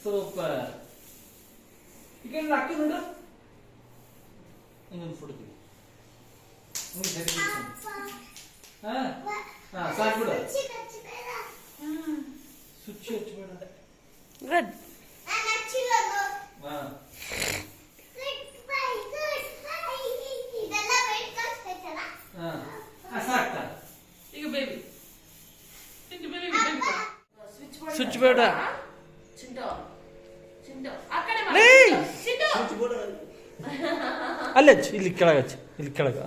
Super. ಈಗ ಅಕ್ಕ ನೋಡು, ಇನ್ನೊಂದು ಫೋಟೋ ತೆಗಿ. ಸಾಕ್ಬಿಡ, ಸ್ವಿಚ್ ಹಚ್ಬೇಡ. ಗುಡ್. ಸಾಕ್ತಾ ಈಗ ಬೇಬಿ ಸ್ವಿಚ್ ಬೇಡ. ಅಲ್ಲೇ ಹಚ್ಚು, ಇಲ್ಲಿ ಕೆಳಗೆ ಹಚ್ಚು, ಇಲ್ಲಿ ಕೆಳಗೆ.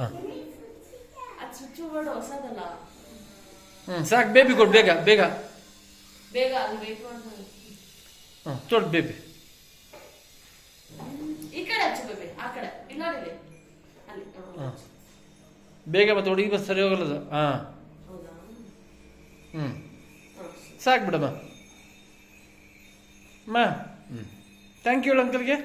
ಸಾಕು, ಬೇಬಿ ಕೊಡು ಬೇಗ ಬೇಗ. ತೊಡ್ ಬೇಬಿ. ಬೇಗ ಮತ್ತೆ ಹುಡುಗಿ ಬಸ್ ಸರಿ ಹೋಗಲ್ಲ ಅದು. ಸಾಕು ಬಿಡಮ್ಮ. Thank you ಅಂಕಲ್ಗೆ.